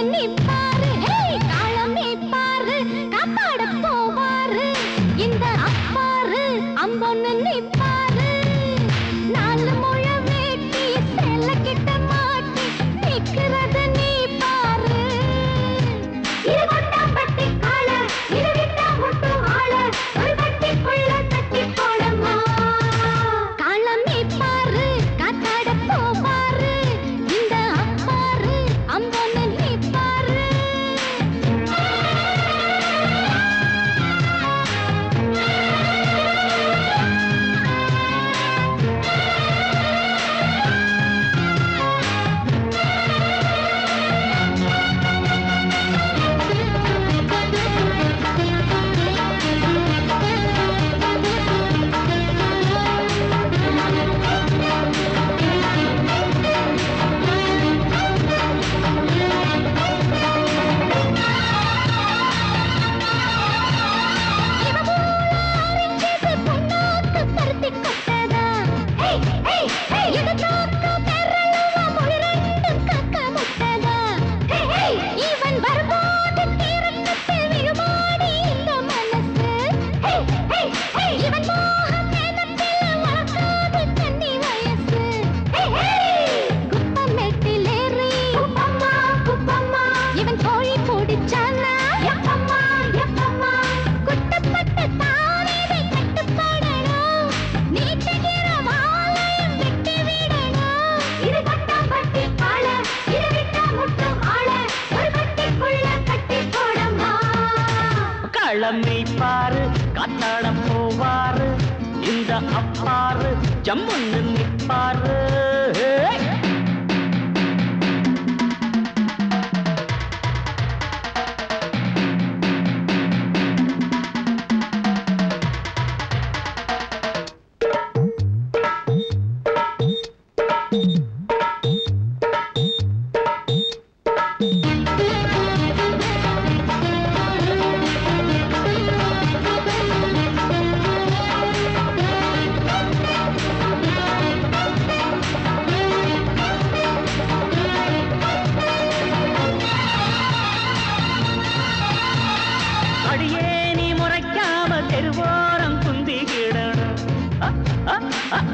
நிப்பாரு காலமே பாரு காப்பாட போவாரு இந்த அப்பாரு அம்பொன்னு நிப்பாரு நாலு முழ வேட்டி செல்ல கிட்ட மாட்டி நிக்கிறது நீ பாரு இது கொட்டாம்பட்டி கால இது விட்டா முட்டு ஆள ஒரு கட்டிக்குள்ள கட்டி போடமா காலமே பாரு காத்தாட போவாரு இந்த அப்பாரு அம்பொன்னு நிப்பாரு களமை பாரு காத்தாட போவாரு இந்த அப்பாரு ஜம்முன்னு நிப்பாரு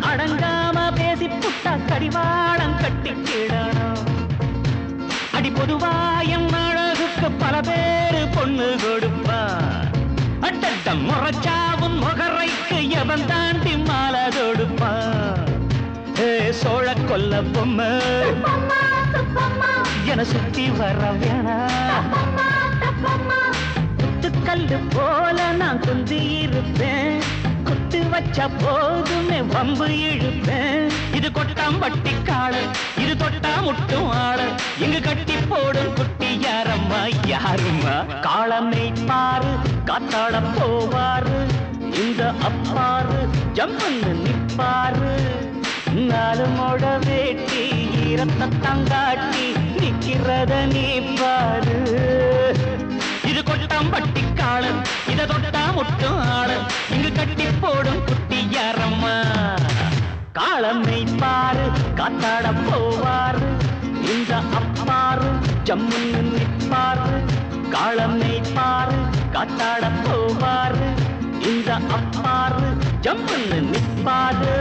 அடங்காம பேசி புட்டா கடிவாளம் கட்டிக்கிடணும் அடி பொதுவாயம் அழகுக்கு பல பேரு பொண்ணு கொடுப்பா அட்டட்ட முறைச்சாவும் முகரைக்கு எவன் தாண்டி மாலை தொடுப்பா சோழ கொல்ல பொம்மை என சுத்தி வர வேணா குத்துக்கல்லு போல நான் குந்தி இருப்பேன் குத்து வச்ச போதுமே வம்பு இழுப்பேன் இது கொட்டாம்பட்டி காள இது தொட்டா முட்டும் ஆள இங்கு கட்டி போடும் குட்டி யாரம்மா யாரும்மா காளமை பாரு காத்தாட போவாரு இந்த அப்பாரு ஜம்முன்னு நிப்பாரு நாலு மொட வேட்டி ஈரத்தை தங்காட்டி நிக்கிறத நீ பாரு இது கொட்டாம்பட்டி காள இத தொட்டா முட்டும் ஆள இங்கு கட்டி போடும் குட்டி யாரம்மா காளமை பாரு காத்தாட போவாரு இந்த அப்பாரு ஜம்முன்னு நிப்பாரு காளமை பாரு காத்தாட போவாரு இந்த அப்பாரு ஜம்முன்னு நிப்பாரு